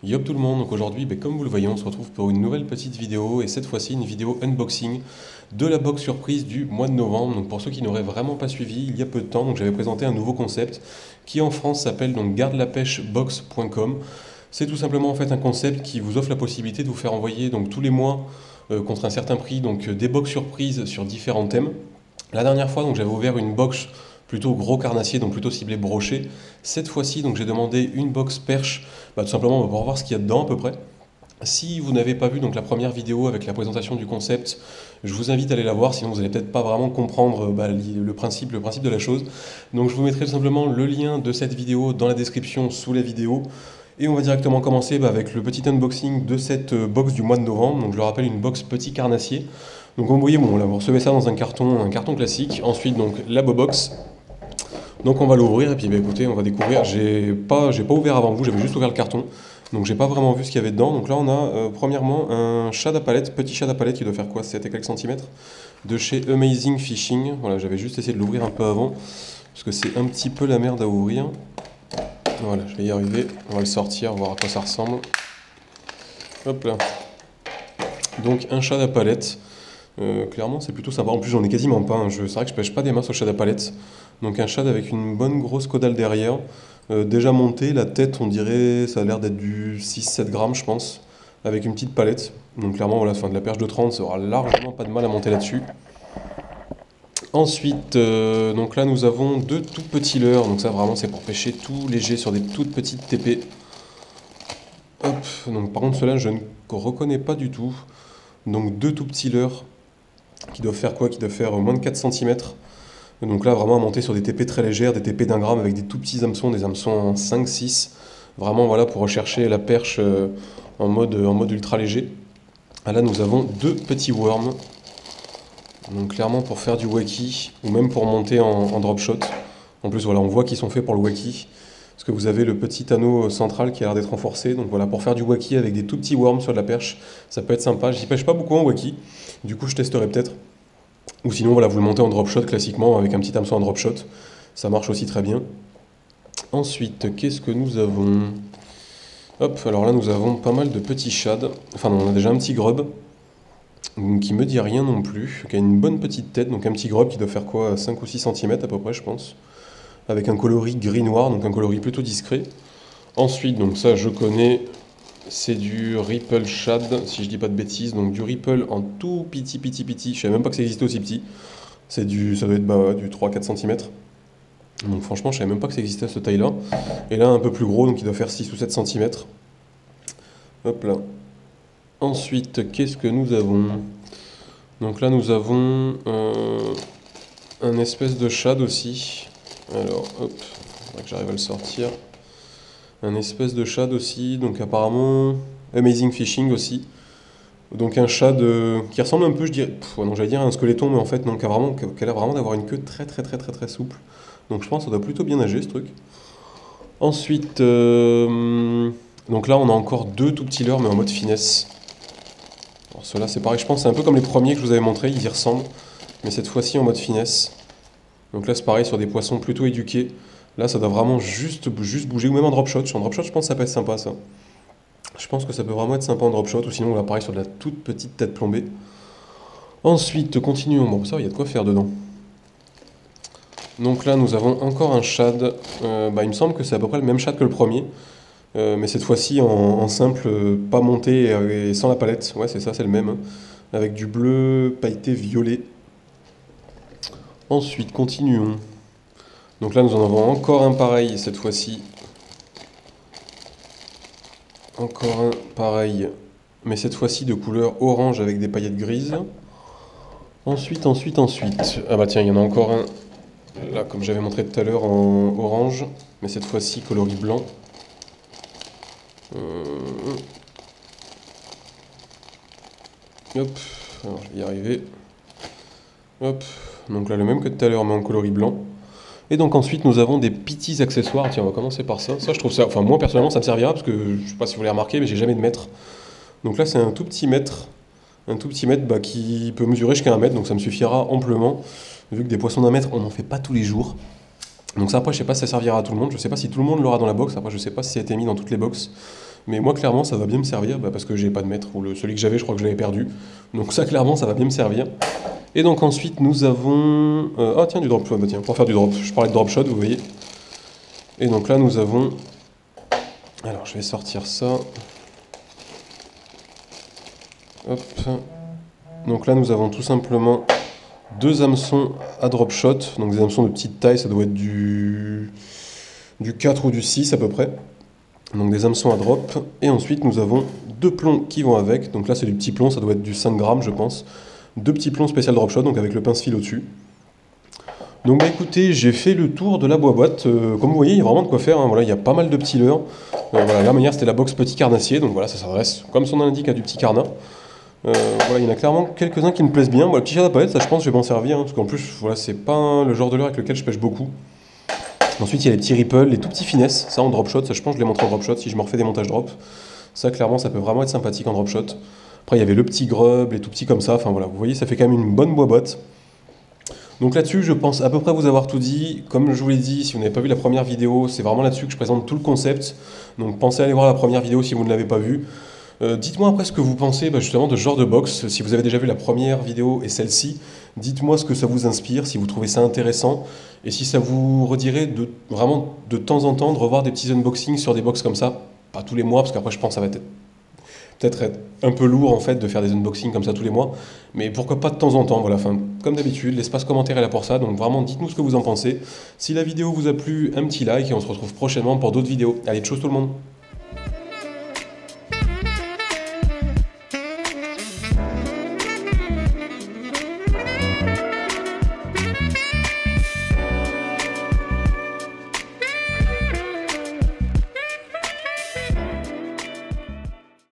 Yop tout le monde, donc aujourd'hui, comme vous le voyez, on se retrouve pour une nouvelle petite vidéo, et cette fois-ci une vidéo unboxing de la box surprise du mois de novembre. Donc pour ceux qui n'auraient vraiment pas suivi, il y a peu de temps, donc j'avais présenté un nouveau concept qui en France s'appelle donc gardelapêchebox.com. C'est tout simplement en fait un concept qui vous offre la possibilité de vous faire envoyer donc tous les mois contre un certain prix donc des box surprises sur différents thèmes. La dernière fois, donc j'avais ouvert une box plutôt gros carnassier, donc plutôt ciblé brochet. Cette fois-ci, donc j'ai demandé une box perche, tout simplement pour voir ce qu'il y a dedans à peu près. Si vous n'avez pas vu donc la première vidéo avec la présentation du concept, je vous invite à aller la voir, sinon vous n'allez peut-être pas vraiment comprendre le principe de la chose. Donc je vous mettrai tout simplement le lien de cette vidéo dans la description sous la vidéo. Et on va directement commencer avec le petit unboxing de cette box du mois de novembre. Donc je le rappelle, une box petit carnassier. Donc comme vous voyez, bon, là, vous recevez ça dans un carton classique. Ensuite donc la box. Donc on va l'ouvrir et puis écoutez, on va découvrir. J'ai pas ouvert avant vous, j'avais juste ouvert le carton. Donc j'ai pas vraiment vu ce qu'il y avait dedans. Donc là on a premièrement un chat à palette, petit chat à palette qui doit faire quoi, 7 et quelques centimètres, de chez Amazing Fishing. Voilà, j'avais juste essayé de l'ouvrir un peu avant, parce que c'est un petit peu la merde à ouvrir. Voilà, je vais y arriver. On va le sortir, voir à quoi ça ressemble. Hop là. Donc un chat à palette. Clairement c'est plutôt sympa. En plus j'en ai quasiment pas. C'est vrai que je pêche pas des masses au chat à palette. Donc un shad avec une bonne grosse caudale derrière. Déjà monté, la tête on dirait, ça a l'air d'être du 6-7 grammes je pense. Avec une petite palette. Donc clairement voilà, de la perche de 30, ça aura largement pas de mal à monter là-dessus. Ensuite, donc là nous avons deux tout petits leurres. Donc ça vraiment c'est pour pêcher tout léger sur des toutes petites TP. Hop, donc par contre ceux-là je ne reconnais pas du tout. Donc deux tout petits leurres qui doivent faire quoi? Qui doivent faire moins de 4 centimètres. Donc là, vraiment à monter sur des TP très légères, des TP d'1 gramme avec des tout petits hameçons, des hameçons en 5-6. Vraiment, voilà, pour rechercher la perche en mode ultra léger. Ah, là, nous avons deux petits worms. Donc clairement pour faire du wacky, ou même pour monter en drop shot. En plus, voilà, on voit qu'ils sont faits pour le wacky. Parce que vous avez le petit anneau central qui a l'air d'être renforcé. Donc voilà, pour faire du wacky avec des tout petits worms sur de la perche, ça peut être sympa. J'y pêche pas beaucoup en wacky. Du coup, je testerai peut-être. Ou sinon, voilà, vous le montez en drop shot classiquement avec un petit hameçon en drop shot. Ça marche aussi très bien. Ensuite, qu'est-ce que nous avons? Hop, alors là, nous avons pas mal de petits shads. Enfin, non, on a déjà un petit grub qui me dit rien non plus, qui a une bonne petite tête. Donc un petit grub qui doit faire quoi, 5 ou 6 cm à peu près, je pense. Avec un coloris gris-noir, donc un coloris plutôt discret. Ensuite, donc ça, je connais. C'est du Ripple Shad, si je dis pas de bêtises. Donc du Ripple en tout petit. Je savais même pas que ça existait aussi petit. Ça doit être du 3-4 cm. Donc franchement, je savais même pas que ça existait à cette taille-là. Et là, un peu plus gros, donc il doit faire 6 ou 7 cm. Hop là. Ensuite, qu'est-ce que nous avons? Donc là, nous avons un espèce de shad aussi. Alors, hop, faudrait que j'arrive à le sortir. Un espèce de shad aussi, donc apparemment Amazing Fishing aussi. Donc un shad qui ressemble un peu, je dirais, non, j'allais dire à un squeletton, mais en fait non, qui a l'air vraiment d'avoir une queue très souple. Donc je pense que ça doit plutôt bien nager ce truc. Ensuite, donc là on a encore deux tout petits leurres mais en mode finesse. Alors ceux-là c'est pareil, je pense c'est un peu comme les premiers que je vous avais montrés, ils y ressemblent, mais cette fois-ci en mode finesse. Donc là c'est pareil sur des poissons plutôt éduqués. Là ça doit vraiment juste bouger, ou même en drop shot. En drop shot je pense que ça peut être sympa ça. Je pense que ça peut vraiment être sympa en drop shot, ou sinon on va pareil sur de la toute petite tête plombée. Ensuite, continuons. Bon, ça, il y a de quoi faire dedans. Donc là, nous avons encore un shad. Il me semble que c'est à peu près le même shad que le premier. Mais cette fois-ci en simple, pas monté et sans la palette. Ouais, c'est ça, c'est le même. Hein. Avec du bleu pailleté violet. Ensuite, continuons. Donc là, nous en avons encore un pareil cette fois-ci. Encore un pareil, mais cette fois-ci de couleur orange avec des paillettes grises. Ensuite. Ah bah tiens, il y en a encore un, là, comme j'avais montré tout à l'heure, en orange, mais cette fois-ci coloris blanc. Hop, alors je vais y arriver. Hop, donc là le même que tout à l'heure, mais en coloris blanc. Et donc ensuite nous avons des petits accessoires. Tiens, on va commencer par ça. Ça je trouve ça, enfin moi personnellement ça me servira parce que je sais pas si vous l'avez remarqué, mais j'ai jamais de mètre. Donc là c'est un tout petit mètre. Qui peut mesurer jusqu'à 1 mètre, donc ça me suffira amplement. Vu que des poissons d'1 mètre, on n'en fait pas tous les jours. Donc ça après je sais pas si ça servira à tout le monde. Je sais pas si tout le monde l'aura dans la box. Après je sais pas si ça a été mis dans toutes les box. Mais moi, clairement, ça va bien me servir, parce que j'ai pas de mètre, ou celui que j'avais, je crois que je l'avais perdu. Donc ça, clairement, ça va bien me servir. Et donc ensuite, nous avons... ah tiens, du drop shot, tiens, pour faire du drop. Je parlais de drop shot, vous voyez. Et donc là, nous avons... Alors, je vais sortir ça. Hop. Donc là, nous avons tout simplement 2 hameçons à drop shot. Donc des hameçons de petite taille, ça doit être du 4 ou du 6 à peu près. Donc des hameçons à drop. Et ensuite, nous avons 2 plombs qui vont avec. Donc là, c'est du petit plomb, ça doit être du 5 grammes, je pense. 2 petits plombs spécial drop shot, donc avec le pince-fil au-dessus. Donc bah écoutez, j'ai fait le tour de la boîte. Comme vous voyez, il y a vraiment de quoi faire, hein. Voilà, il y a pas mal de petits leurres. Voilà, la manière, c'était la box petit carnassier. Donc voilà, ça s'adresse, comme son nom l'indique, à du petit carnat. Voilà, il y en a clairement quelques-uns qui me plaisent bien. Voilà, le petit chien d'appareil, ça je pense que je vais m'en servir, hein, parce qu'en plus, voilà, c'est pas le genre de leurre avec lequel je pêche beaucoup. Ensuite, il y a les petits ripples, les tout petits finesses, ça en drop shot, ça je pense que je les montre en drop shot si je me refais des montages drop. Ça, clairement, ça peut vraiment être sympathique en drop shot. Après, il y avait le petit grub, les tout petits comme ça, enfin voilà, vous voyez, ça fait quand même une bonne boîte. Donc là-dessus, je pense à peu près vous avoir tout dit. Comme je vous l'ai dit, si vous n'avez pas vu la première vidéo, c'est vraiment là-dessus que je présente tout le concept. Donc pensez à aller voir la première vidéo si vous ne l'avez pas vue. Dites-moi après ce que vous pensez justement de ce genre de box. Si vous avez déjà vu la première vidéo et celle-ci, dites-moi ce que ça vous inspire, si vous trouvez ça intéressant, et si ça vous redirait vraiment de temps en temps de revoir des petits unboxings sur des box comme ça. Pas tous les mois, parce qu'après je pense que ça va peut-être être un peu lourd en fait de faire des unboxings comme ça tous les mois, mais pourquoi pas de temps en temps, voilà, enfin, comme d'habitude, l'espace commentaire est là pour ça, donc vraiment dites-nous ce que vous en pensez. Si la vidéo vous a plu, un petit like et on se retrouve prochainement pour d'autres vidéos. Allez, tchuss tout le monde!